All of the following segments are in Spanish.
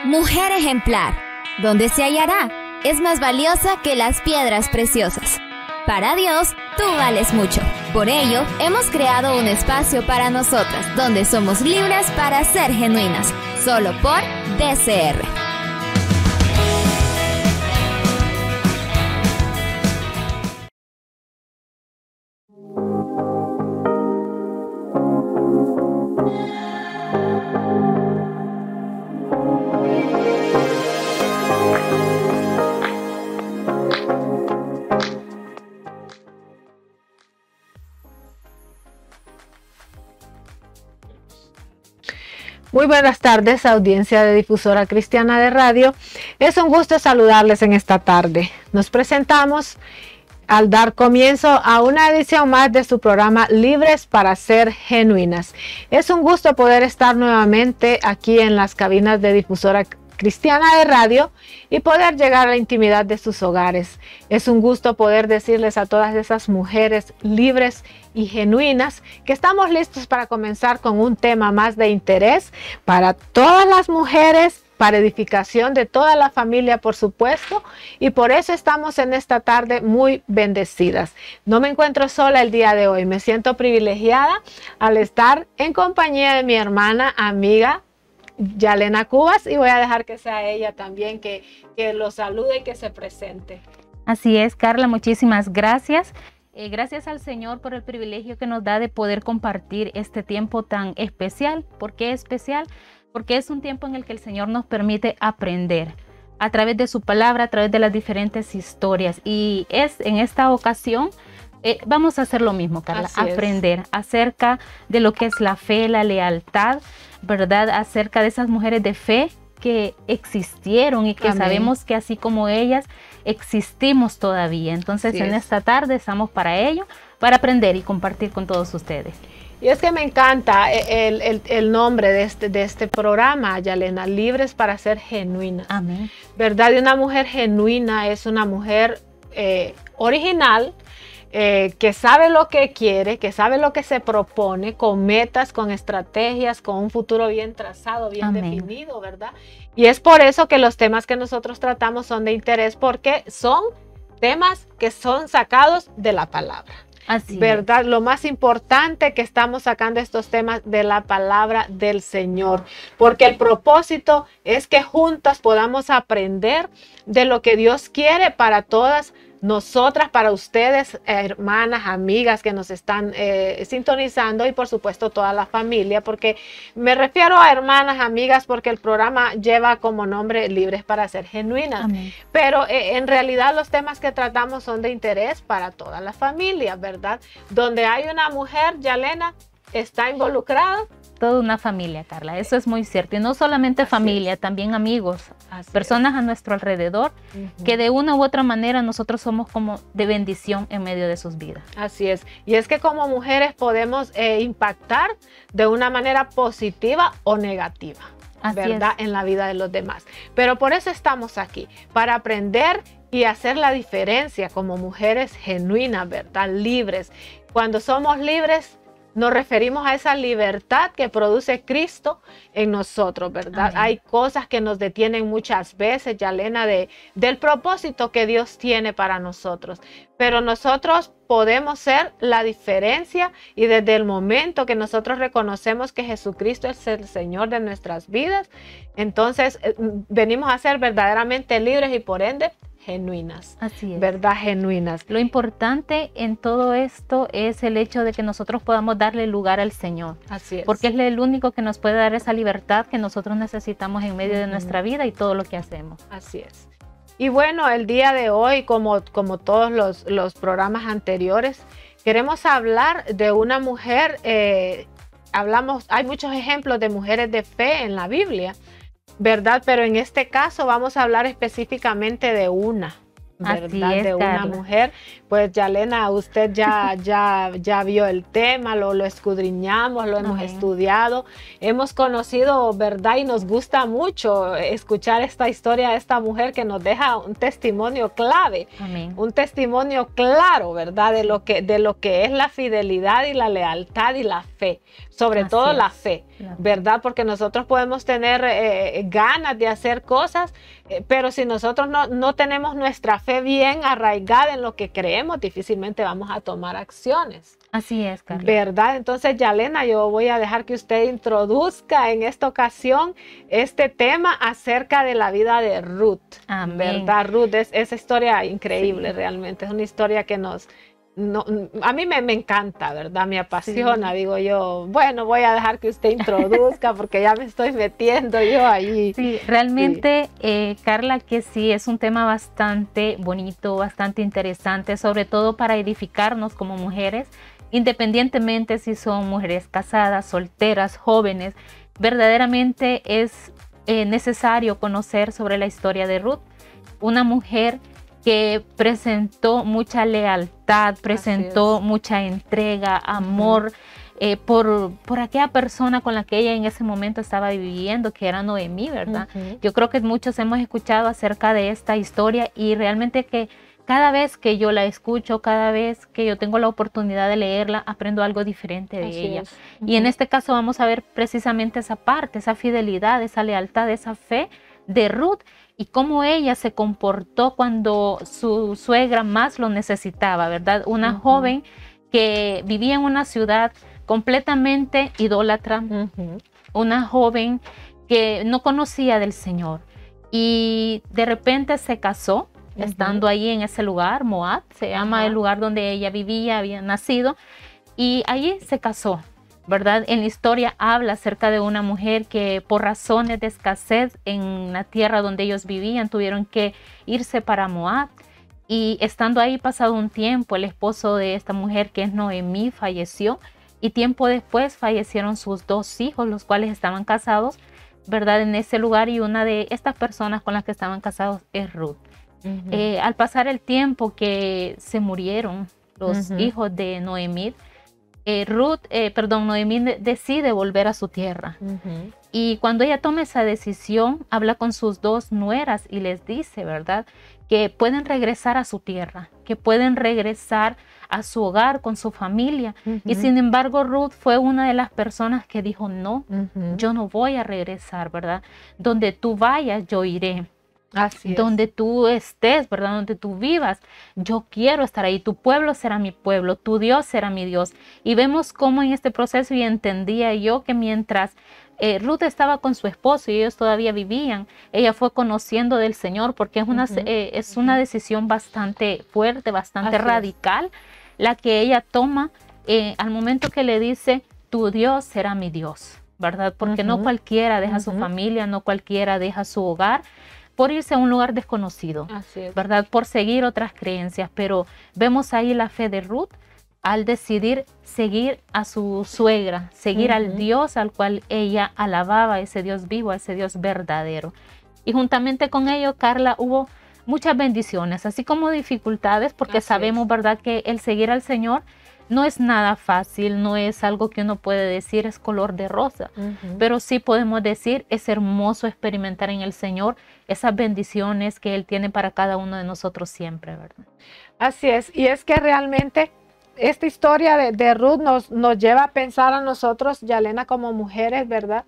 Mujer ejemplar, ¿dónde se hallará? Es más valiosa que las piedras preciosas. Para Dios, tú vales mucho. Por ello, hemos creado un espacio para nosotras, donde somos libres para ser genuinas, solo por DCR. Muy buenas tardes, audiencia de Difusora Cristiana de Radio. Es un gusto saludarles en esta tarde. Nos presentamos al dar comienzo a una edición más de su programa Libres para Ser Genuinas. Es un gusto poder estar nuevamente aquí en las cabinas de Difusora Cristiana de Radio y poder llegar a la intimidad de sus hogares. Es un gusto poder decirles a todas esas mujeres libres y genuinas que estamos listos para comenzar con un tema más de interés para todas las mujeres, para edificación de toda la familia, por supuesto, y por eso estamos en esta tarde muy bendecidas. No me encuentro sola el día de hoy, me siento privilegiada al estar en compañía de mi hermana, amiga, Yalena Cubas, y voy a dejar que sea ella también que lo salude y que se presente. Así es, Carla, muchísimas gracias. Gracias al Señor por el privilegio que nos da de poder compartir este tiempo tan especial. ¿Por qué especial? Porque es un tiempo en el que el Señor nos permite aprender a través de su palabra, a través de las diferentes historias. Y en esta ocasión vamos a hacer lo mismo, Carla, aprender acerca de lo que es la fe, la lealtad, ¿verdad? Acerca de esas mujeres de fe que existieron y que sabemos que así como ellas existimos todavía. Entonces en esta tarde estamos para ello, para aprender y compartir con todos ustedes. Y es que me encanta el nombre de este programa, Yalena, Libres para Ser Genuinas. Amén. ¿Verdad? Y una mujer genuina es una mujer original, que sabe lo que quiere, que sabe lo que se propone, con metas, con estrategias, con un futuro bien trazado, bien definido, ¿verdad? Y es por eso que los temas que nosotros tratamos son de interés, porque son temas que son sacados de la palabra. Así ¿verdad? es. Lo más importante que estamos sacando estos temas de la palabra del Señor, porque el propósito es que juntas podamos aprender de lo que Dios quiere para todas nosotras, para ustedes, hermanas, amigas que nos están sintonizando, y por supuesto toda la familia, porque me refiero a hermanas, amigas, porque el programa lleva como nombre Libres para Ser Genuinas. Amén. Pero en realidad los temas que tratamos son de interés para toda la familia, ¿verdad? Donde hay una mujer, Yalena, está involucrada. Toda una familia, Carla, eso es muy cierto. Y no solamente familia, también amigos, personas a nuestro alrededor, que de una u otra manera nosotros somos como de bendición en medio de sus vidas. Así es. Y es que como mujeres podemos impactar de una manera positiva o negativa, ¿verdad? En la vida de los demás. Pero por eso estamos aquí, para aprender y hacer la diferencia como mujeres genuinas, ¿verdad? Libres. Cuando somos libres, nos referimos a esa libertad que produce Cristo en nosotros, ¿verdad? Amén. Hay cosas que nos detienen muchas veces, Yalena, del propósito que Dios tiene para nosotros. Pero nosotros podemos ser la diferencia, y desde el momento que nosotros reconocemos que Jesucristo es el Señor de nuestras vidas, entonces venimos a ser verdaderamente libres y por ende genuinas. Así es. ¿Verdad? Genuinas. Lo importante en todo esto es el hecho de que nosotros podamos darle lugar al Señor. Así es. Porque es el único que nos puede dar esa libertad que nosotros necesitamos en medio de nuestra vida y todo lo que hacemos. Así es. Y bueno, el día de hoy, como todos los programas anteriores, queremos hablar de una mujer. Hay muchos ejemplos de mujeres de fe en la Biblia, ¿verdad? Pero en este caso vamos a hablar específicamente de una, ¿verdad? Es, de una Carla. mujer. Pues Yalena, usted ya vio el tema, lo escudriñamos, lo hemos estudiado, hemos conocido, ¿verdad? Y nos gusta mucho escuchar esta historia de esta mujer que nos deja un testimonio clave, un testimonio claro, ¿verdad? De lo que es la fidelidad y la lealtad y la fe, sobre todo la fe, ¿verdad? Porque nosotros podemos tener ganas de hacer cosas, pero si nosotros no tenemos nuestra fe bien arraigada en lo que creemos, difícilmente vamos a tomar acciones. Así es, Carla. ¿Verdad? Entonces, Yalena, yo voy a dejar que usted introduzca en esta ocasión este tema acerca de la vida de Ruth. Amén. ¿Verdad? Ruth, esa historia increíble, realmente. Es una historia que a mí me encanta, ¿verdad? Me apasiona, digo yo. Bueno, voy a dejar que usted introduzca porque ya me estoy metiendo yo allí. Sí, realmente, Carla, que sí, es un tema bastante bonito, bastante interesante, sobre todo para edificarnos como mujeres, independientemente si son mujeres casadas, solteras, jóvenes. Verdaderamente es necesario conocer sobre la historia de Ruth, una mujer que presentó mucha lealtad, presentó mucha entrega, amor por aquella persona con la que ella en ese momento estaba viviendo, que era Noemí, ¿verdad? Yo creo que muchos hemos escuchado acerca de esta historia y realmente que cada vez que yo la escucho, cada vez que yo tengo la oportunidad de leerla, aprendo algo diferente de ella. Y en este caso vamos a ver precisamente esa parte, esa fidelidad, esa lealtad, esa fe de Ruth y cómo ella se comportó cuando su suegra más lo necesitaba, ¿verdad? Una joven que vivía en una ciudad completamente idólatra, una joven que no conocía del Señor y de repente se casó, estando ahí en ese lugar, Moab, se llama el lugar donde ella vivía, había nacido, y allí se casó, ¿verdad? En la historia habla acerca de una mujer que por razones de escasez en la tierra donde ellos vivían tuvieron que irse para Moab y estando ahí pasado un tiempo el esposo de esta mujer que es Noemí falleció y tiempo después fallecieron sus 2 hijos los cuales estaban casados, ¿verdad? En ese lugar y una de estas personas con las que estaban casados es Ruth. Al pasar el tiempo que se murieron los hijos de Noemí, Noemí decide volver a su tierra. Y cuando ella toma esa decisión, habla con sus 2 nueras y les dice, ¿verdad? Que pueden regresar a su tierra, que pueden regresar a su hogar con su familia. Y sin embargo, Ruth fue una de las personas que dijo, no, yo no voy a regresar, ¿verdad? Donde tú vayas, yo iré. Donde tú estés, ¿verdad? Donde tú vivas, yo quiero estar ahí. Tu pueblo será mi pueblo, tu Dios será mi Dios. Y vemos cómo en este proceso, y entendía yo que mientras Ruth estaba con su esposo y ellos todavía vivían, ella fue conociendo del Señor, porque es una decisión bastante fuerte, bastante radical, la que ella toma al momento que le dice, tu Dios será mi Dios, ¿verdad? Porque no cualquiera deja su familia, no cualquiera deja su hogar, por irse a un lugar desconocido, ¿verdad? Por seguir otras creencias, pero vemos ahí la fe de Ruth al decidir seguir a su suegra, seguir al Dios al cual ella alababa, ese Dios vivo, ese Dios verdadero. Y juntamente con ello, Carla, hubo muchas bendiciones, así como dificultades, porque sabemos, ¿verdad?, que el seguir al Señor no es nada fácil, no es algo que uno puede decir es color de rosa, pero sí podemos decir es hermoso experimentar en el Señor esas bendiciones que Él tiene para cada uno de nosotros siempre, ¿verdad? Así es, y es que realmente esta historia de Ruth nos lleva a pensar a nosotros, Yalena, como mujeres, ¿verdad?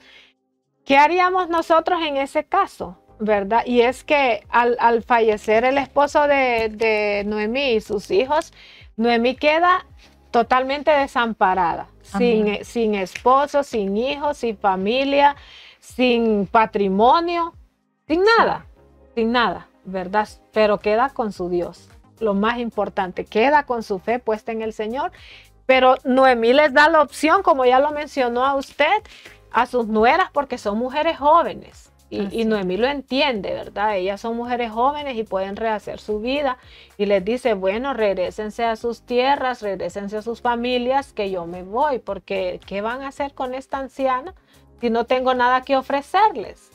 ¿Qué haríamos nosotros en ese caso? ¿Verdad? Y es que al fallecer el esposo de Noemí y sus hijos, Noemí queda totalmente desamparada, sin esposo, sin hijos, sin familia, sin patrimonio, sin nada, ¿verdad? Pero queda con su Dios, lo más importante, queda con su fe puesta en el Señor. Pero Noemí les da la opción, como ya lo mencionó a usted, a sus nueras, porque son mujeres jóvenes. Y Noemí lo entiende, ¿verdad? Ellas son mujeres jóvenes y pueden rehacer su vida. Y les dice, bueno, regrésense a sus tierras, regrésense a sus familias, que yo me voy. Porque, ¿qué van a hacer con esta anciana si no tengo nada que ofrecerles?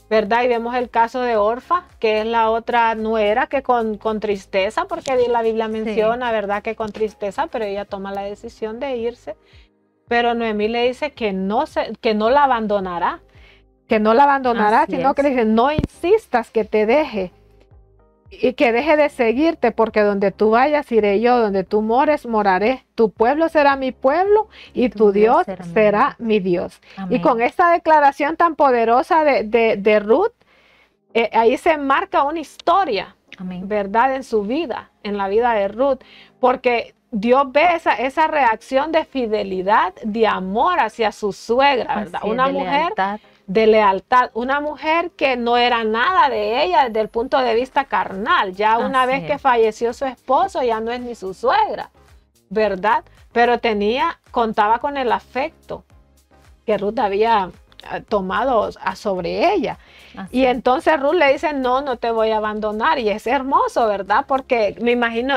¿verdad? Y vemos el caso de Orfa, que es la otra nuera, que con tristeza, porque la Biblia menciona, ¿verdad? Que con tristeza, pero ella toma la decisión de irse. Pero Noemí le dice que no la abandonará, sino que le dice, no insistas que te deje y que deje de seguirte, porque donde tú vayas iré yo, donde tú mores moraré, tu pueblo será mi pueblo y tu Dios será mi Dios. Amén. Y con esta declaración tan poderosa de Ruth, ahí se marca una historia, amén, ¿verdad? En su vida, en la vida de Ruth, porque Dios ve esa reacción de fidelidad, de amor hacia su suegra, ¿verdad? Así, una mujer de lealtad, una mujer que no era nada de ella desde el punto de vista carnal. Ya una vez que falleció su esposo, ya no es ni su suegra, ¿verdad? Pero contaba con el afecto que Ruth había tomado sobre ella. Así. Y entonces Ruth le dice, no te voy a abandonar. Y es hermoso, ¿verdad? Porque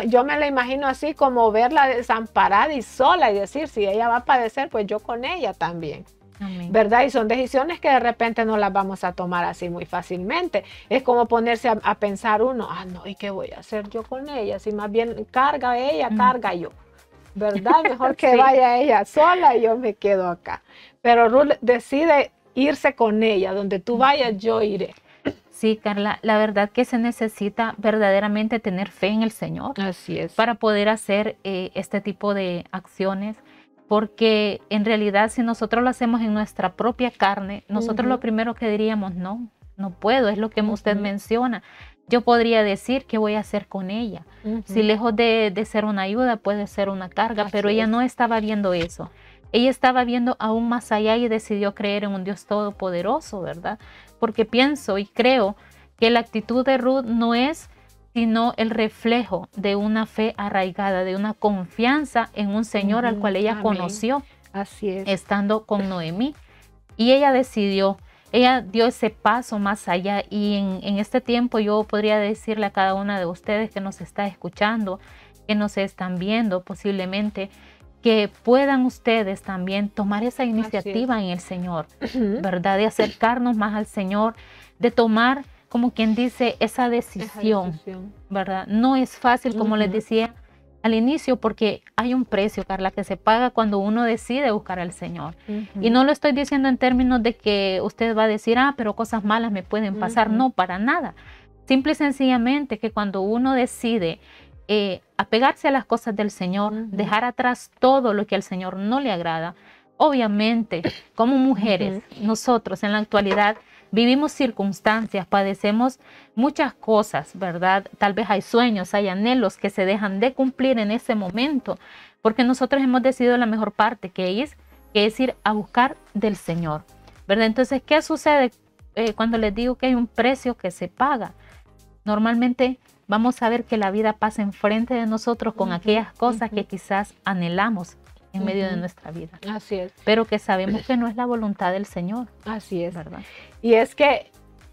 yo me la imagino así, como verla desamparada y sola y decir, si ella va a padecer, pues yo con ella también. Amén. ¿Verdad? Y son decisiones que de repente no las vamos a tomar así muy fácilmente. Es como ponerse a pensar uno, no, ¿y qué voy a hacer yo con ella? Si más bien carga ella, carga yo, ¿verdad? Mejor que vaya ella sola y yo me quedo acá. Pero Ruth decide irse con ella, donde tú vayas yo iré. Sí, Carla, la verdad que se necesita verdaderamente tener fe en el Señor. Así es. Para poder hacer este tipo de acciones. Porque en realidad si nosotros lo hacemos en nuestra propia carne, nosotros lo primero que diríamos, no puedo, es lo que usted menciona. Yo podría decir qué voy a hacer con ella. Si lejos de ser una ayuda puede ser una carga, pero ella no estaba viendo eso. Ella estaba viendo aún más allá y decidió creer en un Dios todopoderoso, ¿verdad? Porque pienso y creo que la actitud de Ruth no es sino el reflejo de una fe arraigada, de una confianza en un Señor al cual ella conoció. Así es. Estando con Noemí. Y ella decidió, ella dio ese paso más allá. Y en este tiempo yo podría decirle a cada una de ustedes que nos está escuchando, que nos están viendo posiblemente, que puedan ustedes también tomar esa iniciativa en el Señor, ¿verdad? De acercarnos más al Señor, de tomar, como quien dice, esa decisión, ¿verdad? No es fácil, como les decía al inicio, porque hay un precio, Carla, que se paga cuando uno decide buscar al Señor. Y no lo estoy diciendo en términos de que usted va a decir, pero cosas malas me pueden pasar. No, para nada. Simple y sencillamente que cuando uno decide apegarse a las cosas del Señor, dejar atrás todo lo que al Señor no le agrada, obviamente, como mujeres, nosotros en la actualidad, vivimos circunstancias, padecemos muchas cosas, ¿verdad? Tal vez hay sueños, hay anhelos que se dejan de cumplir en ese momento, porque nosotros hemos decidido la mejor parte, que es ir a buscar del Señor, ¿verdad? Entonces, ¿qué sucede cuando les digo que hay un precio que se paga? Normalmente vamos a ver que la vida pasa enfrente de nosotros con aquellas cosas que quizás anhelamos en medio de nuestra vida. Así es. Pero que sabemos que no es la voluntad del Señor. Así es. ¿Verdad? Y es que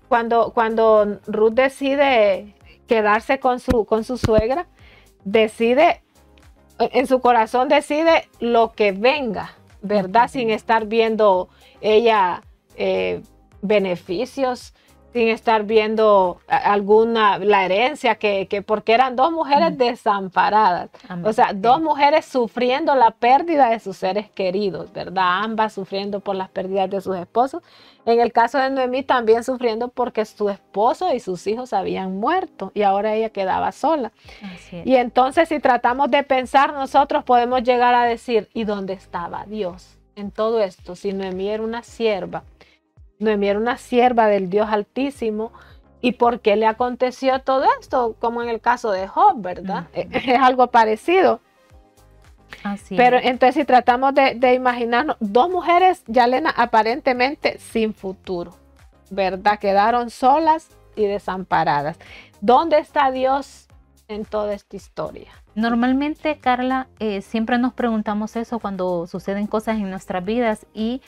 cuando Ruth decide quedarse con su suegra, en su corazón decide lo que venga, ¿verdad? Sin estar viendo ella beneficios, sin estar viendo la herencia, porque eran dos mujeres desamparadas. Amén. O sea, dos mujeres sufriendo la pérdida de sus seres queridos, ¿verdad? Ambas sufriendo por las pérdidas de sus esposos. En el caso de Noemí también sufriendo porque su esposo y sus hijos habían muerto y ahora ella quedaba sola. Así es. Y entonces, si tratamos de pensar, nosotros podemos llegar a decir, ¿y dónde estaba Dios en todo esto? Si Noemí era una sierva. Noemí era una sierva del Dios Altísimo. ¿Y por qué le aconteció todo esto? Como en el caso de Job, ¿verdad? Es algo parecido. Así Pero entonces si tratamos de imaginarnos, dos mujeres, Yalena, aparentemente sin futuro, ¿verdad? Quedaron solas y desamparadas. ¿Dónde está Dios en toda esta historia? Normalmente, Carla, siempre nos preguntamos eso cuando suceden cosas en nuestras vidas y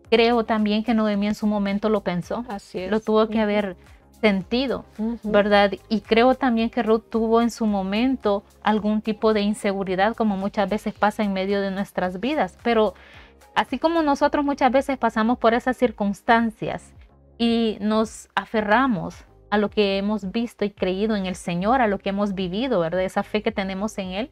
creo también que Noemí en su momento lo pensó. Así es. Lo tuvo que haber sentido, ¿verdad? Y creo también que Ruth tuvo en su momento algún tipo de inseguridad, como muchas veces pasa en medio de nuestras vidas. Pero así como nosotros muchas veces pasamos por esas circunstancias y nos aferramos a lo que hemos visto y creído en el Señor, a lo que hemos vivido, ¿verdad? Esa fe que tenemos en Él.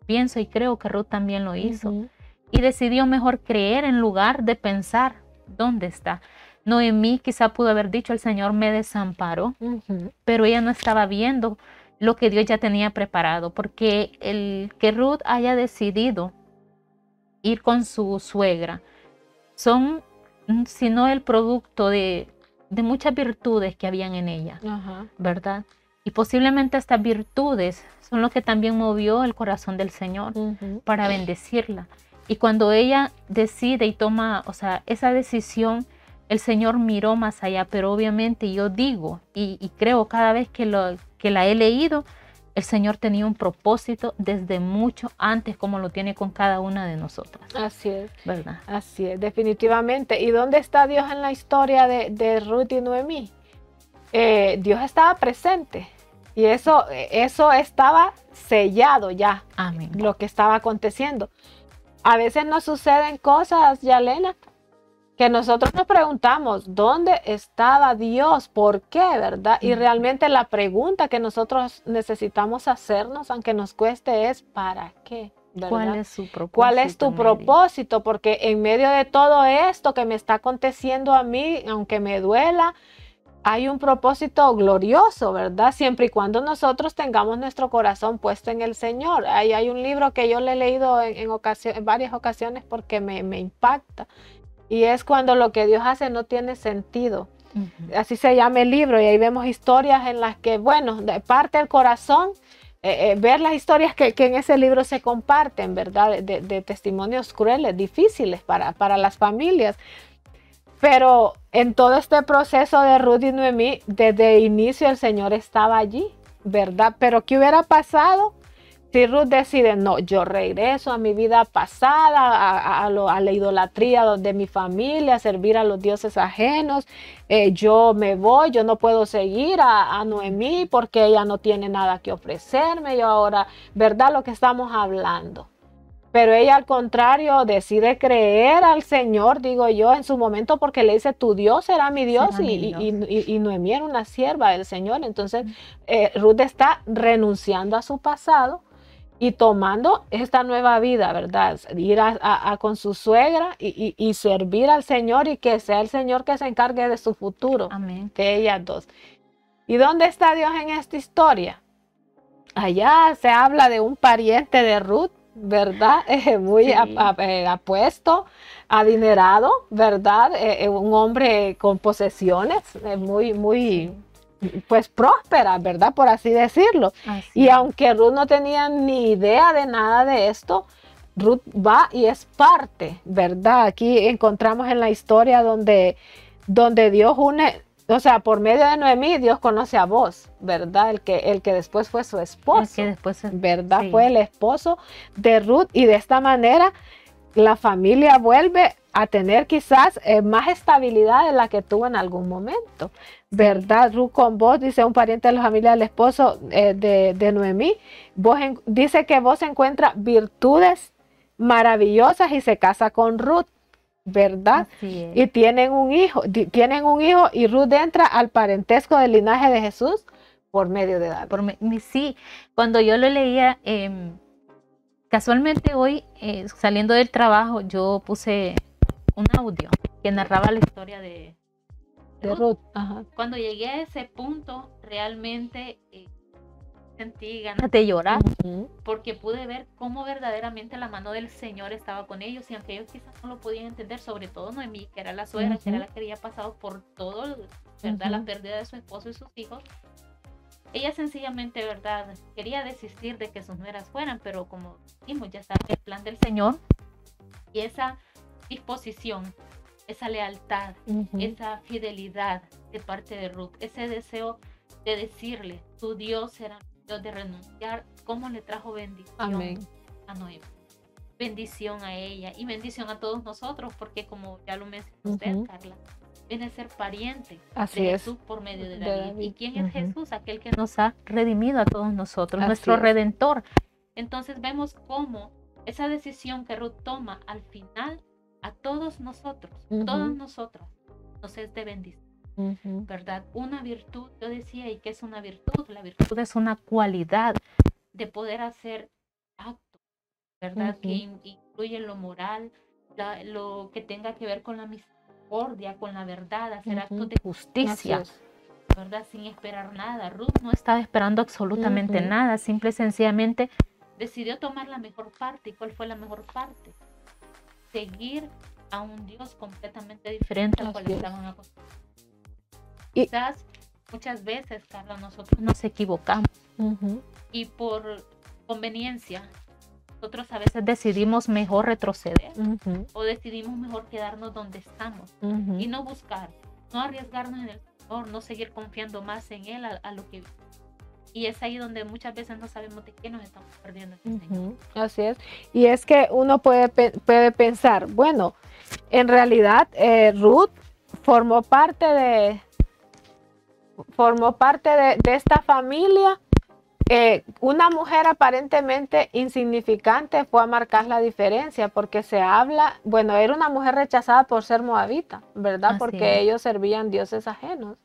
Pienso y creo que Ruth también lo hizo. Y decidió mejor creer en lugar de pensar dónde está. Noemí quizá pudo haber dicho, el Señor me desamparó, pero ella no estaba viendo lo que Dios ya tenía preparado, porque el que Ruth haya decidido ir con su suegra son, sino el producto de muchas virtudes que habían en ella, ¿verdad? Y posiblemente estas virtudes son lo que también movió el corazón del Señor para bendecirla. Y cuando ella decide y toma, o sea, esa decisión, el Señor miró más allá, pero obviamente yo digo y creo cada vez que la he leído, el Señor tenía un propósito desde mucho antes, como lo tiene con cada una de nosotras. Así es. ¿Verdad? Así es, definitivamente. ¿Y dónde está Dios en la historia de Ruth y Noemí? Dios estaba presente y eso estaba sellado ya. Amén. Lo que estaba aconteciendo. A veces nos suceden cosas, Yalena, que nosotros nos preguntamos, ¿dónde estaba Dios? ¿Por qué? ¿Verdad? Y realmente la pregunta que nosotros necesitamos hacernos, aunque nos cueste, es ¿para qué? ¿Verdad? ¿Cuál es su propósito? ¿Cuál es tu propósito? Porque en medio de todo esto que me está aconteciendo a mí, aunque me duela, hay un propósito glorioso, ¿verdad? Siempre y cuando nosotros tengamos nuestro corazón puesto en el Señor. Hay un libro que yo le he leído en varias ocasiones porque me impacta. Y es cuando lo que Dios hace no tiene sentido. Así se llama el libro. Y ahí vemos historias en las que, bueno, de parte del corazón, ver las historias que en ese libro se comparten, ¿verdad? De testimonios crueles, difíciles para las familias. Pero en todo este proceso de Ruth y Noemí, desde el inicio el Señor estaba allí, ¿verdad? Pero ¿qué hubiera pasado si Ruth decide, no, yo regreso a mi vida pasada, a la idolatría de mi familia, a servir a los dioses ajenos, yo me voy, yo no puedo seguir a Noemí porque ella no tiene nada que ofrecerme, yo ahora, ¿verdad? Lo que estamos hablando. Pero ella al contrario decide creer al Señor, digo yo, en su momento porque le dice, tu Dios será mi Dios, y Noemí era una sierva del Señor. Entonces Ruth está renunciando a su pasado y tomando esta nueva vida, ¿verdad? Ir con su suegra y servir al Señor y que sea el Señor que se encargue de su futuro. Amén. De ellas dos. ¿Y dónde está Dios en esta historia? Allá se habla de un pariente de Ruth, ¿verdad? Muy apuesto, adinerado, ¿verdad? Un hombre con posesiones, muy, pues próspera, ¿verdad? Por así decirlo. Y aunque Ruth no tenía ni idea de nada de esto, Ruth va y es parte, ¿verdad? Aquí encontramos en la historia donde Dios une. O sea, por medio de Noemí, Dios conoce a vos, ¿verdad? El que después fue su esposo, ¿verdad? Sí. Fue el esposo de Ruth y de esta manera la familia vuelve a tener quizás más estabilidad de la que tuvo en algún momento, ¿verdad? Ruth con vos, dice un pariente de la familia del esposo de Noemí, dice que vos encuentra virtudes maravillosas y se casa con Ruth, ¿verdad? Y tienen un hijo y Ruth entra al parentesco del linaje de Jesús por medio de David. Sí, cuando yo lo leía, casualmente hoy saliendo del trabajo yo puse un audio que narraba la historia de Ruth. Ajá. Cuando llegué a ese punto realmente sentí ganas de llorar, porque pude ver cómo verdaderamente la mano del Señor estaba con ellos, y aunque ellos quizás no lo podían entender, sobre todo Noemí, que era la suegra, que era la que había pasado por todo, ¿verdad? La pérdida de su esposo y sus hijos, ella sencillamente, ¿verdad? Quería desistir de que sus nueras fueran, pero como dijimos, ya estaba el plan del Señor, y esa disposición, esa lealtad, esa fidelidad de parte de Ruth, ese deseo de decirle, tu Dios será de renunciar, cómo le trajo bendición a Noemí, bendición a ella y bendición a todos nosotros, porque como ya lo mencionó usted, Carla, viene a ser pariente de Jesús por medio de David. ¿Y quién es Jesús? Aquel que nos ha redimido a todos nosotros, nuestro Redentor. Entonces vemos cómo esa decisión que Ruth toma al final a todos nosotros, todas nosotras, nos es de bendición. ¿verdad? Una virtud, yo decía, ¿y qué es una virtud? La virtud es una cualidad de poder hacer actos, ¿verdad? Que incluye lo moral, lo que tenga que ver con la misericordia, con la verdad, hacer actos de justicia, ¿verdad? Sin esperar nada. Ruth no estaba esperando absolutamente nada, simple y sencillamente decidió tomar la mejor parte. ¿Y cuál fue la mejor parte? Seguir a un Dios completamente diferente al cual estaban acostumbrados. Quizás muchas veces, Carla, nosotros nos equivocamos y por conveniencia nosotros a veces decidimos mejor retroceder o decidimos mejor quedarnos donde estamos y no buscar, no arriesgarnos en el Señor, no seguir confiando más en Él a lo que. Y es ahí donde muchas veces no sabemos de qué nos estamos perdiendo en el Señor. Así es. Y es que uno puede pensar, bueno, en realidad Ruth formó parte de esta familia. Una mujer aparentemente insignificante fue a marcar la diferencia, porque se habla, bueno, era una mujer rechazada por ser moabita, ¿verdad? Así porque es. ellos servían dioses ajenos.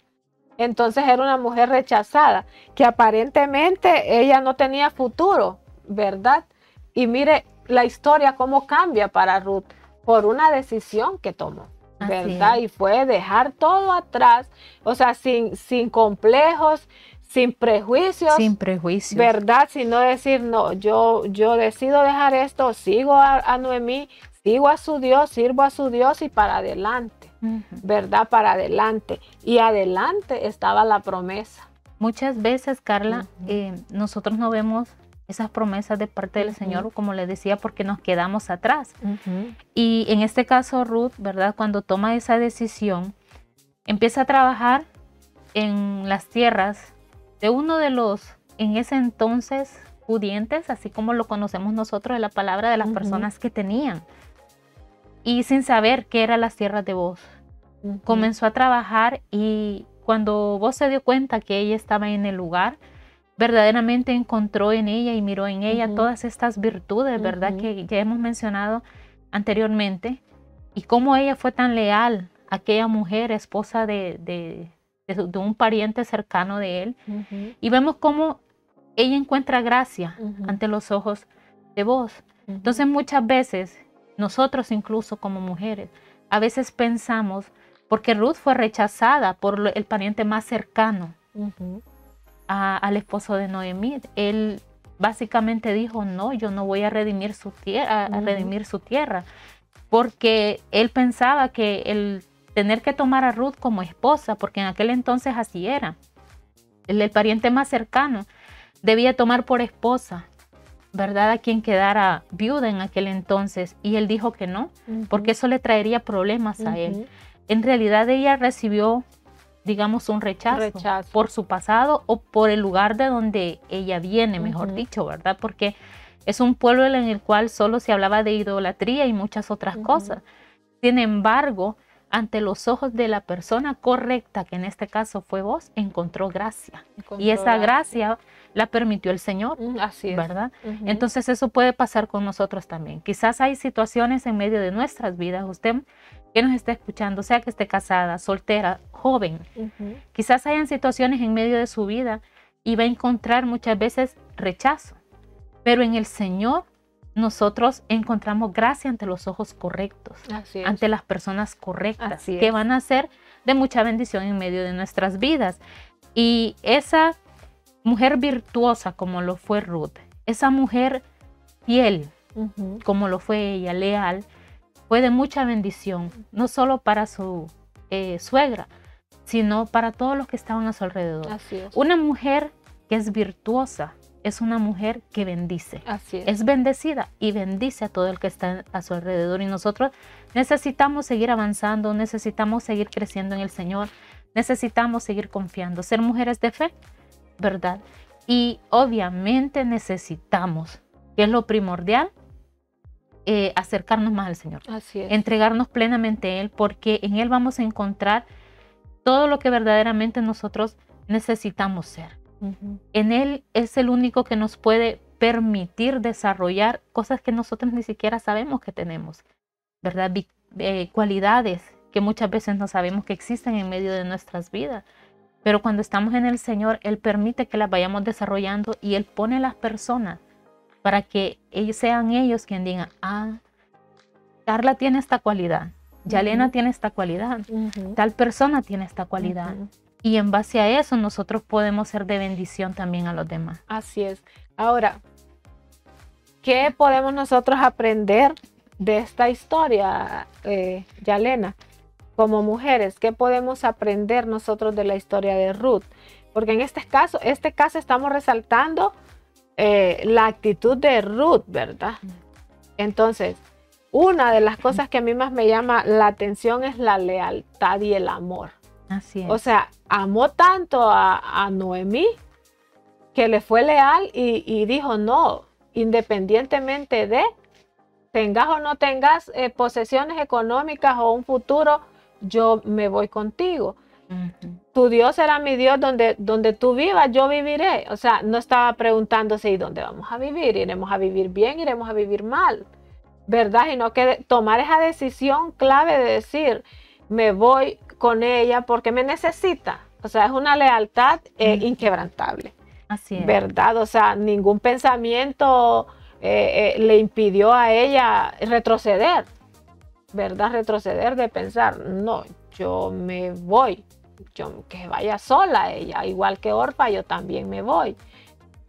Entonces era una mujer rechazada, que aparentemente ella no tenía futuro, ¿verdad? Y mire la historia cómo cambia para Ruth por una decisión que tomó, ¿verdad? Y fue dejar todo atrás, o sea, sin complejos, sin prejuicios. Sin prejuicios. ¿Verdad? Sino decir, no, yo decido dejar esto, sigo a Noemí, sigo a su Dios, sirvo a su Dios y para adelante. ¿Verdad? Para adelante. Y adelante estaba la promesa. Muchas veces, Carla, nosotros no vemos esas promesas de parte del Señor, como le decía, porque nos quedamos atrás. Y en este caso, Ruth, ¿verdad? Cuando toma esa decisión, empieza a trabajar en las tierras de uno de los, en ese entonces, pudientes, así como lo conocemos nosotros de la palabra, de las personas que tenían. Y sin saber qué eran las tierras de Booz. Comenzó a trabajar y cuando Booz se dio cuenta que ella estaba en el lugar, verdaderamente encontró en ella y miró en ella todas estas virtudes, ¿verdad? Que ya hemos mencionado anteriormente. Y cómo ella fue tan leal a aquella mujer, esposa de un pariente cercano de él. Y vemos cómo ella encuentra gracia ante los ojos de Booz. Entonces muchas veces nosotros incluso como mujeres, a veces pensamos, porque Ruth fue rechazada por el pariente más cercano al esposo de Noemí. Él básicamente dijo, no, yo no voy a redimir su tierra, redimir su tierra, porque él pensaba que el tener que tomar a Ruth como esposa, porque en aquel entonces así era, el pariente más cercano debía tomar por esposa, ¿verdad? A quien quedara viuda en aquel entonces. Y él dijo que no, porque eso le traería problemas a él. En realidad ella recibió, digamos, un rechazo por su pasado o por el lugar de donde ella viene, mejor dicho, ¿verdad? Porque es un pueblo en el cual solo se hablaba de idolatría y muchas otras cosas. Sin embargo, ante los ojos de la persona correcta, que en este caso fue Booz, encontró gracia. Y esa gracia la permitió el Señor, así es, ¿verdad? Entonces eso puede pasar con nosotros también. Quizás hay situaciones en medio de nuestras vidas, usted que nos está escuchando, sea que esté casada, soltera, joven, quizás hayan situaciones en medio de su vida y va a encontrar muchas veces rechazo, pero en el Señor nosotros encontramos gracia ante los ojos correctos, ante las personas correctas, que van a ser de mucha bendición en medio de nuestras vidas. Y esa mujer virtuosa como lo fue Ruth, esa mujer fiel como lo fue ella, leal, fue de mucha bendición, no solo para su suegra, sino para todos los que estaban a su alrededor. Una mujer que es virtuosa es una mujer que bendice, es bendecida y bendice a todo el que está a su alrededor. Y nosotros necesitamos seguir avanzando, necesitamos seguir creciendo en el Señor, necesitamos seguir confiando, ser mujeres de fe, ¿verdad? Y obviamente necesitamos, que es lo primordial, acercarnos más al Señor, entregarnos plenamente a Él, porque en Él vamos a encontrar todo lo que verdaderamente nosotros necesitamos ser. En Él es el único que nos puede permitir desarrollar cosas que nosotros ni siquiera sabemos que tenemos, ¿verdad? Cualidades que muchas veces no sabemos que existen en medio de nuestras vidas. Pero cuando estamos en el Señor, Él permite que las vayamos desarrollando y Él pone a las personas para que ellos sean ellos quienes digan, ah, Carla tiene esta cualidad, Yalena tiene esta cualidad, tal persona tiene esta cualidad. Y en base a eso nosotros podemos ser de bendición también a los demás. Así es. Ahora, ¿qué podemos nosotros aprender de esta historia, Yalena? Como mujeres, ¿qué podemos aprender nosotros de la historia de Ruth? Porque en este caso estamos resaltando la actitud de Ruth, ¿verdad? Entonces, una de las cosas que a mí más me llama la atención es la lealtad y el amor. Así es. O sea, amó tanto a Noemí que le fue leal y dijo, no, independientemente de tengas o no tengas posesiones económicas o un futuro, yo me voy contigo. Tu Dios será mi Dios, donde tú vivas, yo viviré. O sea, no estaba preguntándose, ¿y dónde vamos a vivir? ¿Iremos a vivir bien? ¿Iremos a vivir mal? ¿Verdad? Y no que tomar esa decisión clave de decir, me voy con ella porque me necesita. O sea, es una lealtad inquebrantable. Así es. ¿Verdad? O sea, ningún pensamiento le impidió a ella retroceder. ¿Verdad? Retroceder de pensar, no, yo me voy, que vaya sola ella, igual que Orfa, yo también me voy.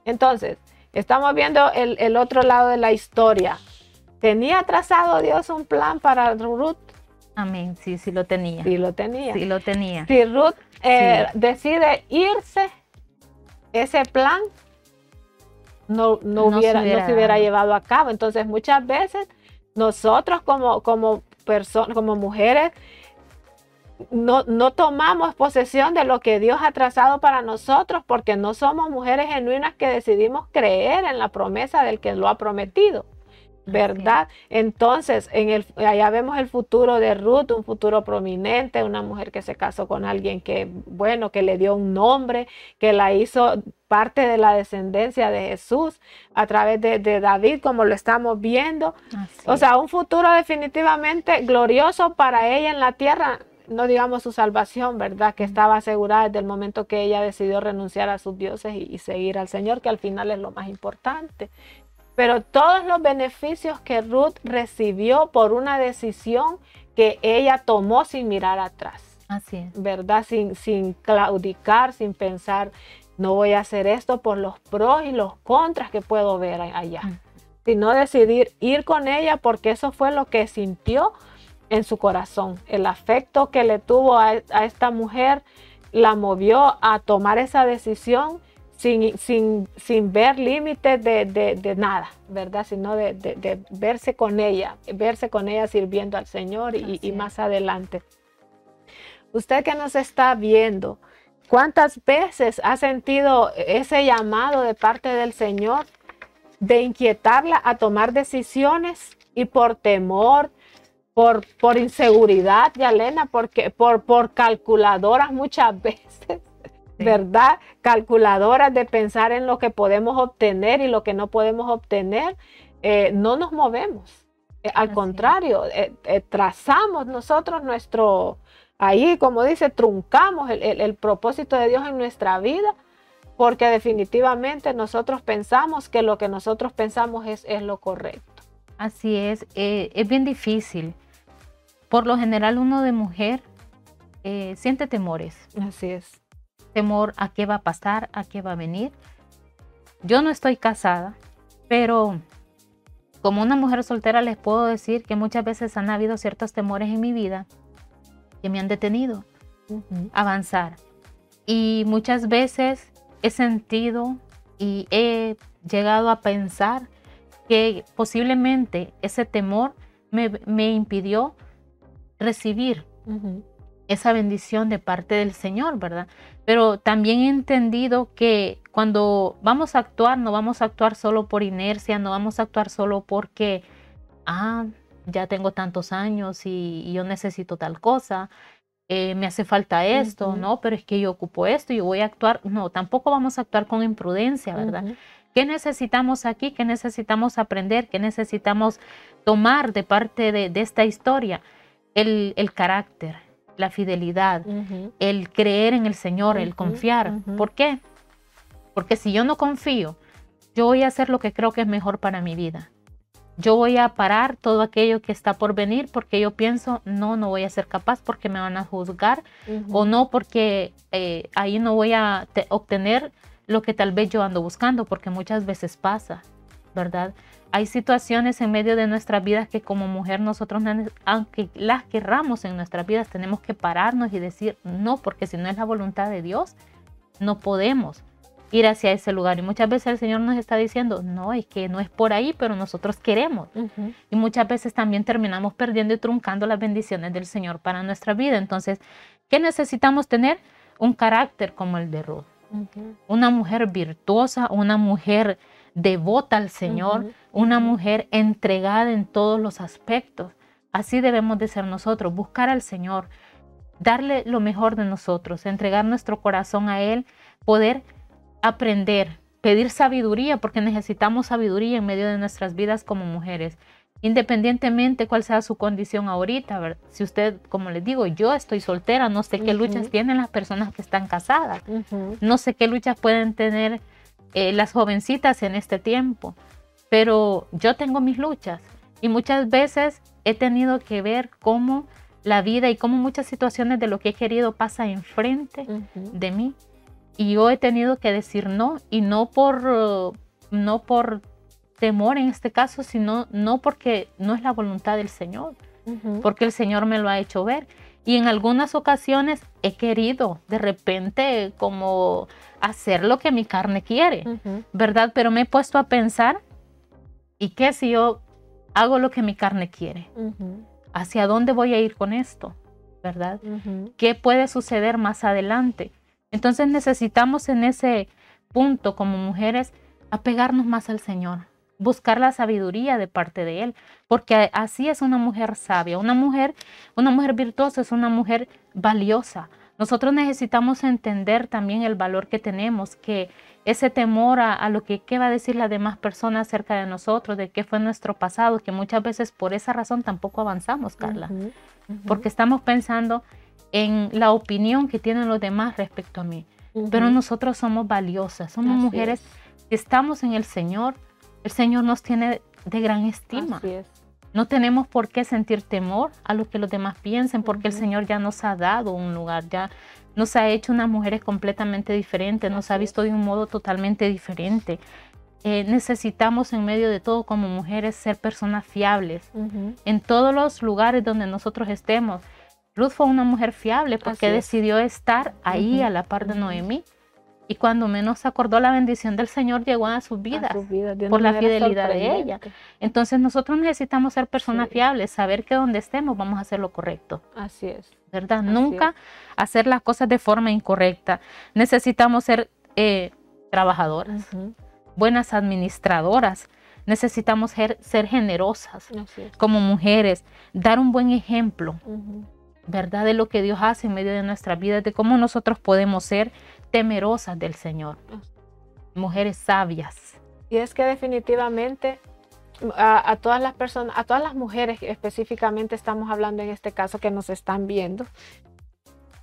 Entonces, estamos viendo el otro lado de la historia. ¿Tenía trazado Dios un plan para Ruth? Amén, sí, sí lo tenía. Sí lo tenía. Sí lo tenía. Si Ruth decide irse, ese plan no se hubiera llevado a cabo. Entonces, muchas veces nosotros como personas, como mujeres, no tomamos posesión de lo que Dios ha trazado para nosotros porque no somos mujeres genuinas que decidimos creer en la promesa del que lo ha prometido, ¿verdad? Entonces, allá vemos el futuro de Ruth, un futuro prominente, una mujer que se casó con alguien que le dio un nombre, que la hizo parte de la descendencia de Jesús a través de David, como lo estamos viendo. O sea, un futuro definitivamente glorioso para ella en la tierra, no digamos su salvación, ¿verdad? Que estaba asegurada desde el momento que ella decidió renunciar a sus dioses y seguir al Señor, que al final es lo más importante. Pero todos los beneficios que Ruth recibió por una decisión que ella tomó sin mirar atrás. Así es. ¿Verdad? Sin claudicar, sin pensar, no voy a hacer esto por los pros y los contras que puedo ver allá. Sino decidir ir con ella porque eso fue lo que sintió en su corazón. El afecto que le tuvo a esta mujer la movió a tomar esa decisión sin ver límites de nada, ¿verdad? Sino de verse con ella sirviendo al Señor y más adelante. Usted que nos está viendo, ¿cuántas veces ha sentido ese llamado de parte del Señor de inquietarla a tomar decisiones y por temor, por inseguridad, Yalena, porque por calculadoras muchas veces, ¿verdad? Calculadoras de pensar en lo que podemos obtener y lo que no podemos obtener, no nos movemos. Al contrario, trazamos nosotros ahí, como dice, truncamos el propósito de Dios en nuestra vida, porque definitivamente nosotros pensamos que lo que nosotros pensamos es lo correcto. Así es bien difícil. Por lo general uno de mujer siente temores. Así es. Temor a qué va a pasar, a qué va a venir. Yo no estoy casada, pero como una mujer soltera les puedo decir que muchas veces han habido ciertos temores en mi vida que me han detenido avanzar. Y muchas veces he sentido y he llegado a pensar que posiblemente ese temor me impidió recibir esa bendición de parte del Señor, ¿verdad? Pero también he entendido que cuando vamos a actuar, no vamos a actuar solo por inercia, no vamos a actuar solo porque, ya tengo tantos años y yo necesito tal cosa, me hace falta esto, no, pero es que yo ocupo esto y yo voy a actuar. No, tampoco vamos a actuar con imprudencia, ¿verdad? ¿Qué necesitamos aquí? ¿Qué necesitamos aprender? ¿Qué necesitamos tomar de parte de esta historia? el carácter, la fidelidad, el creer en el Señor, el confiar. ¿Por qué? Porque si yo no confío, yo voy a hacer lo que creo que es mejor para mi vida. Yo voy a parar todo aquello que está por venir porque yo pienso, no voy a ser capaz porque me van a juzgar, o no porque ahí no voy a obtener lo que tal vez yo ando buscando, porque muchas veces pasa, ¿verdad? Hay situaciones en medio de nuestras vidas que como mujer nosotros, aunque las querramos en nuestras vidas, tenemos que pararnos y decir no, porque si no es la voluntad de Dios, no podemos ir hacia ese lugar. Y muchas veces el Señor nos está diciendo, no, es que no es por ahí, pero nosotros queremos. Y muchas veces también terminamos perdiendo y truncando las bendiciones del Señor para nuestra vida. Entonces, ¿qué necesitamos tener? Un carácter como el de Ruth. Una mujer virtuosa, una mujer devota al Señor, una mujer entregada en todos los aspectos. Así debemos de ser nosotros, buscar al Señor, darle lo mejor de nosotros, entregar nuestro corazón a Él, poder aprender, pedir sabiduría, porque necesitamos sabiduría en medio de nuestras vidas como mujeres, independientemente cuál sea su condición ahorita, ¿verdad? Si usted, como les digo, yo estoy soltera, no sé qué luchas tienen las personas que están casadas, no sé qué luchas pueden tener las jovencitas en este tiempo, pero yo tengo mis luchas y muchas veces he tenido que ver cómo la vida y cómo muchas situaciones de lo que he querido pasa enfrente de mí. Y yo he tenido que decir no, y no por temor en este caso, sino no porque no es la voluntad del Señor, porque el Señor me lo ha hecho ver. Y en algunas ocasiones he querido de repente como hacer lo que mi carne quiere, ¿verdad? Pero me he puesto a pensar, ¿y qué si yo hago lo que mi carne quiere? ¿Hacia dónde voy a ir con esto? ¿Verdad? ¿Qué puede suceder más adelante? Entonces necesitamos en ese punto como mujeres apegarnos más al Señor, buscar la sabiduría de parte de Él, porque así es una mujer sabia, una mujer virtuosa, es una mujer valiosa. Nosotros necesitamos entender también el valor que tenemos, que ese temor a lo que qué va a decir las demás personas acerca de nosotros, de qué fue nuestro pasado, que muchas veces por esa razón tampoco avanzamos, Carla, porque estamos pensando en la opinión que tienen los demás respecto a mí. Pero nosotros somos valiosas, somos mujeres que estamos en el Señor nos tiene de gran estima. No tenemos por qué sentir temor a lo que los demás piensen, porque el Señor ya nos ha dado un lugar, ya nos ha hecho unas mujeres completamente diferentes, nos ha visto de un modo totalmente diferente. Necesitamos en medio de todo como mujeres ser personas fiables en todos los lugares donde nosotros estemos. Ruth fue una mujer fiable porque decidió estar ahí a la par de Noemí. Y cuando menos acordó, la bendición del Señor llegó a sus vidas por la fidelidad de ella. Entonces nosotros necesitamos ser personas fiables, saber que donde estemos vamos a hacer lo correcto. Así es. ¿Verdad? Nunca hacer las cosas de forma incorrecta. Necesitamos ser trabajadoras, buenas administradoras. Necesitamos ser generosas como mujeres, dar un buen ejemplo. ¿Verdad? De lo que Dios hace en medio de nuestras vidas, de cómo nosotros podemos ser temerosas del Señor, mujeres sabias. Y es que definitivamente a todas las personas, a todas las mujeres específicamente estamos hablando en este caso que nos están viendo,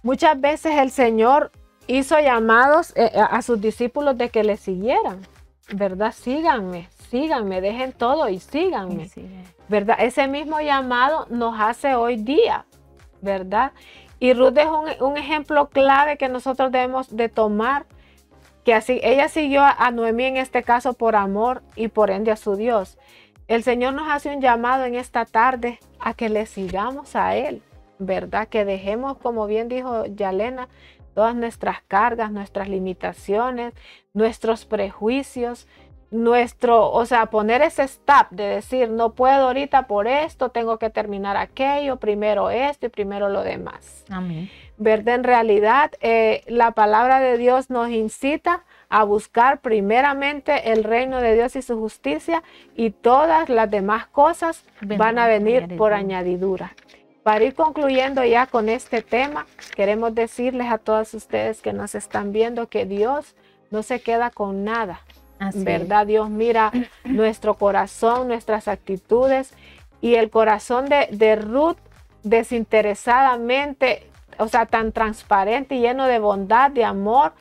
muchas veces el Señor hizo llamados a sus discípulos de que le siguieran, ¿verdad? Síganme, dejen todo y síganme, ¿verdad? Ese mismo llamado nos hace hoy día, ¿verdad? Y Ruth es un ejemplo clave que nosotros debemos de tomar, que así ella siguió a Noemí en este caso por amor y por ende a su Dios. El Señor nos hace un llamado en esta tarde a que le sigamos a Él, ¿verdad? Que dejemos, como bien dijo Yalena, todas nuestras cargas, nuestras limitaciones, nuestros prejuicios, poner ese stop de decir, no puedo ahorita por esto, tengo que terminar aquello, primero esto y primero lo demás. Amén. ¿Verdad? En realidad, la palabra de Dios nos incita a buscar primeramente el reino de Dios y su justicia, y todas las demás cosas van a venir por añadidura. Para ir concluyendo ya con este tema, queremos decirles a todas ustedes que nos están viendo que Dios no se queda con nada. ¿Verdad? Dios mira nuestro corazón, nuestras actitudes, y el corazón de Ruth desinteresadamente, o sea, tan transparente y lleno de bondad, de amor,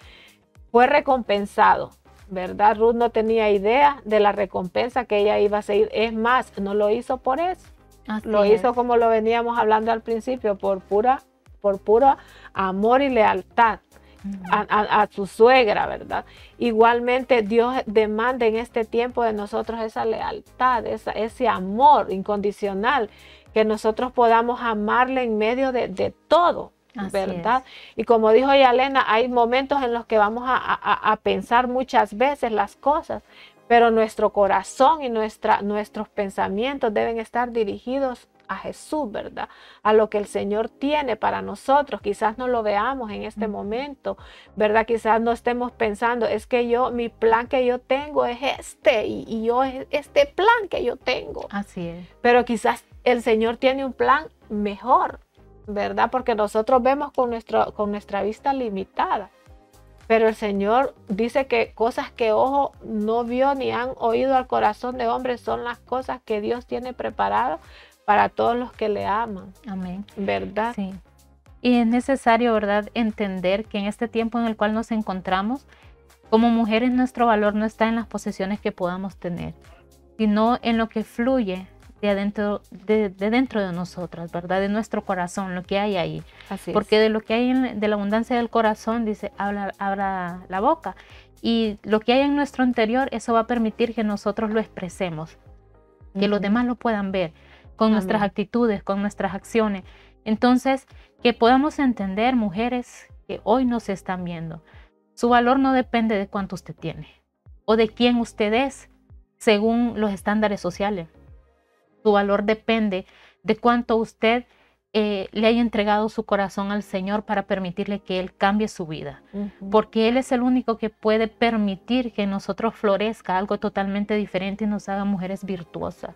fue recompensado, ¿verdad? Ruth no tenía idea de la recompensa que ella iba a seguir. Es más, no lo hizo por eso. Lo hizo como lo veníamos hablando al principio, por puro amor y lealtad a su suegra, ¿verdad? Igualmente Dios demanda en este tiempo de nosotros esa lealtad, ese amor incondicional, que nosotros podamos amarle en medio de todo, ¿verdad? Y como dijo Yalena, hay momentos en los que vamos a pensar muchas veces las cosas, pero nuestro corazón y nuestros pensamientos deben estar dirigidos a Jesús, ¿verdad? A lo que el Señor tiene para nosotros. Quizás no lo veamos en este momento, ¿verdad? Quizás no estemos pensando, es que mi plan que yo tengo es este, y yo es este plan que yo tengo. Así es. Pero quizás el Señor tiene un plan mejor, ¿verdad? Porque nosotros vemos con nuestra vista limitada. Pero el Señor dice que cosas que ojo no vio ni han oído al corazón de hombre son las cosas que Dios tiene preparadas para todos los que le aman. Amén. ¿Verdad? Sí. Y es necesario, ¿verdad?, entender que en este tiempo en el cual nos encontramos, como mujeres, nuestro valor no está en las posesiones que podamos tener, sino en lo que fluye de dentro de nosotras, ¿verdad? De nuestro corazón, lo que hay ahí. Así Porque es. de lo que hay, de la abundancia del corazón, dice, habla la boca. Y lo que hay en nuestro interior, eso va a permitir que nosotros lo expresemos, que los demás lo puedan ver, con nuestras actitudes, con nuestras acciones. Entonces, que podamos entender, mujeres que hoy nos están viendo, su valor no depende de cuánto usted tiene o de quién usted es según los estándares sociales. Su valor depende de cuánto usted le haya entregado su corazón al Señor para permitirle que Él cambie su vida. Porque Él es el único que puede permitir que en nosotros florezca algo totalmente diferente y nos haga mujeres virtuosas.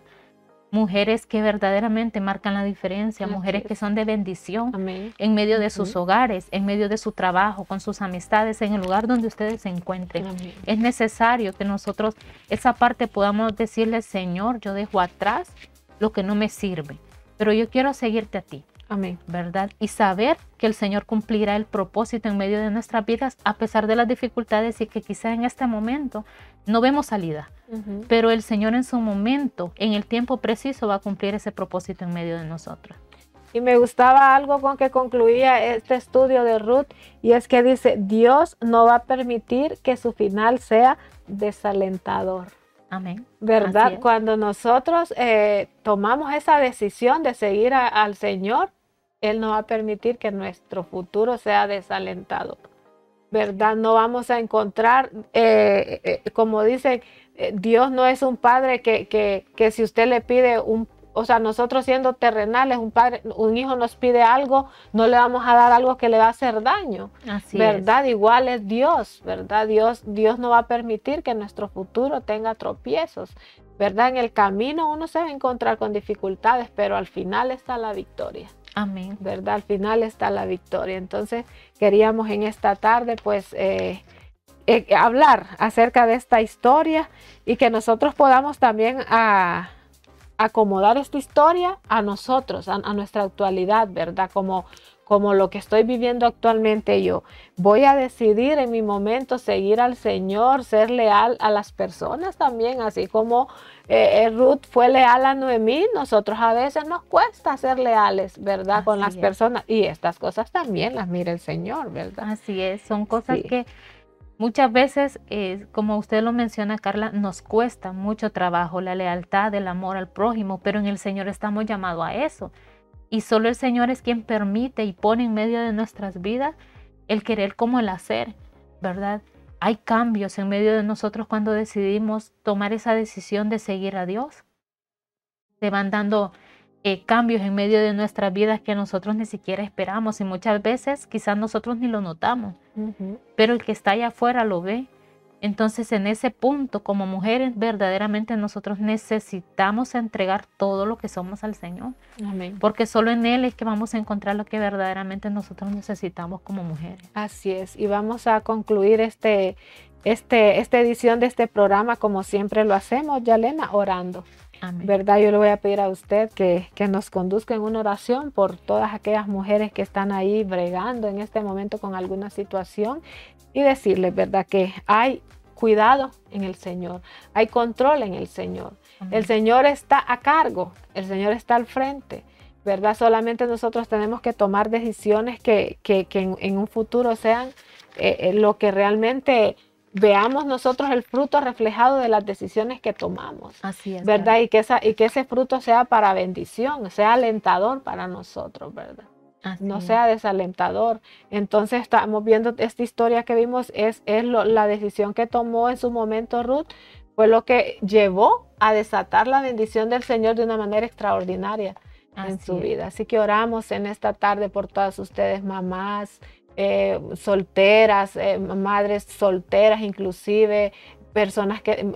Mujeres que verdaderamente marcan la diferencia, mujeres que son de bendición en medio de sus hogares, en medio de su trabajo, con sus amistades, en el lugar donde ustedes se encuentren. Es necesario que nosotros esa parte podamos decirle, Señor, yo dejo atrás lo que no me sirve, pero yo quiero seguirte a ti. Amén. ¿Verdad? Y saber que el Señor cumplirá el propósito en medio de nuestras vidas a pesar de las dificultades y que quizá en este momento no vemos salida. Pero el Señor en su momento, en el tiempo preciso, va a cumplir ese propósito en medio de nosotros. Y me gustaba algo con que concluía este estudio de Ruth, y es que dice, Dios no va a permitir que su final sea desalentador. Amén. ¿Verdad? Cuando nosotros tomamos esa decisión de seguir al Señor, Él no va a permitir que nuestro futuro sea desalentado. ¿Verdad? No vamos a encontrar, como dicen, Dios no es un padre que si usted le pide o sea, nosotros siendo terrenales, un hijo nos pide algo, no le vamos a dar algo que le va a hacer daño. Así ¿verdad? Igual es Dios, ¿verdad? Dios no va a permitir que nuestro futuro tenga tropiezos, ¿verdad? En el camino uno se va a encontrar con dificultades, pero al final está la victoria. Amén. ¿Verdad? Al final está la victoria. Entonces queríamos en esta tarde pues hablar acerca de esta historia y que nosotros podamos también acomodar esta historia a nosotros, a nuestra actualidad, ¿verdad? Como lo que estoy viviendo actualmente yo. Voy a decidir en mi momento seguir al Señor, ser leal a las personas también, así como Ruth fue leal a Noemí. Nosotros a veces nos cuesta ser leales, ¿verdad? Con las personas, y estas cosas también las mira el Señor, ¿verdad? Así es, son cosas que muchas veces, como usted lo menciona, Carla, nos cuesta mucho trabajo la lealtad, el amor al prójimo, pero en el Señor estamos llamados a eso. Y solo el Señor es quien permite y pone en medio de nuestras vidas el querer como el hacer, ¿verdad? Hay cambios en medio de nosotros cuando decidimos tomar esa decisión de seguir a Dios. Se van dando cambios en medio de nuestras vidas que nosotros ni siquiera esperamos y muchas veces quizás nosotros ni lo notamos, pero el que está allá afuera lo ve. Entonces en ese punto como mujeres verdaderamente nosotros necesitamos entregar todo lo que somos al Señor. Amén. Porque solo en Él es que vamos a encontrar lo que verdaderamente nosotros necesitamos como mujeres. Así es, y vamos a concluir esta edición de este programa como siempre lo hacemos, Yalena, orando. Amén. ¿Verdad? Yo le voy a pedir a usted que nos conduzca en una oración por todas aquellas mujeres que están ahí bregando en este momento con alguna situación y decirles, ¿verdad? Que hay cuidado en el Señor, hay control en el Señor. Amén. El Señor está a cargo, el Señor está al frente, ¿verdad? Solamente nosotros tenemos que tomar decisiones que en un futuro sean lo que realmente veamos nosotros el fruto reflejado de las decisiones que tomamos. Así es, ¿verdad? Y que ese fruto sea para bendición, sea alentador para nosotros, ¿verdad? No sea desalentador. Entonces estamos viendo esta historia que vimos, la decisión que tomó en su momento Ruth, fue lo que llevó a desatar la bendición del Señor de una manera extraordinaria en su vida. Así que oramos en esta tarde por todas ustedes, mamás, solteras, madres solteras inclusive,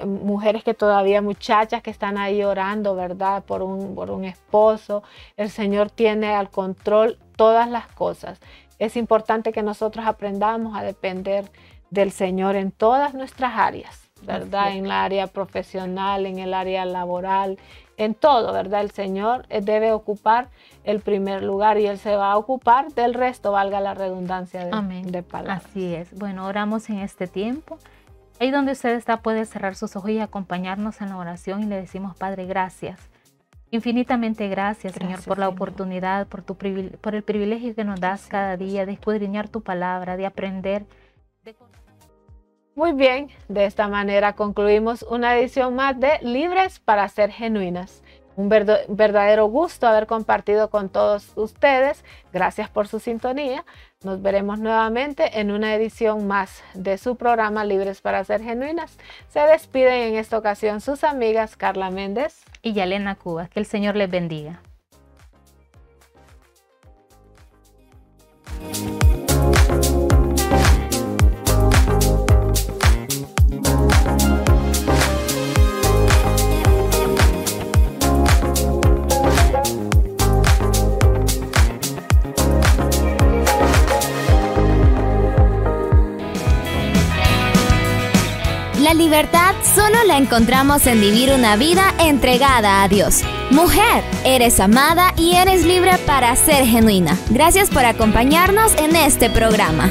mujeres que todavía, muchachas que están ahí orando, ¿verdad? Por un esposo. El Señor tiene al control todas las cosas. Es importante que nosotros aprendamos a depender del Señor en todas nuestras áreas, ¿verdad? En el área profesional, en el área laboral, en todo, ¿verdad? El Señor debe ocupar el primer lugar y Él se va a ocupar del resto, valga la redundancia de palabras. Así es. Bueno, oramos en este tiempo. Ahí donde usted está puede cerrar sus ojos y acompañarnos en la oración y le decimos, Padre, gracias. Infinitamente gracias, Señor, por la oportunidad, por el privilegio que nos das cada día de escudriñar tu palabra, de aprender. Muy bien, de esta manera concluimos una edición más de Libres para Ser Genuinas. Un verdadero gusto haber compartido con todos ustedes. Gracias por su sintonía. Nos veremos nuevamente en una edición más de su programa Libres para Ser Genuinas. Se despiden en esta ocasión sus amigas Carla Méndez y Yalena Cuba. Que el Señor les bendiga. La libertad solo la encontramos en vivir una vida entregada a Dios. Mujer, eres amada y eres libre para ser genuina. Gracias por acompañarnos en este programa.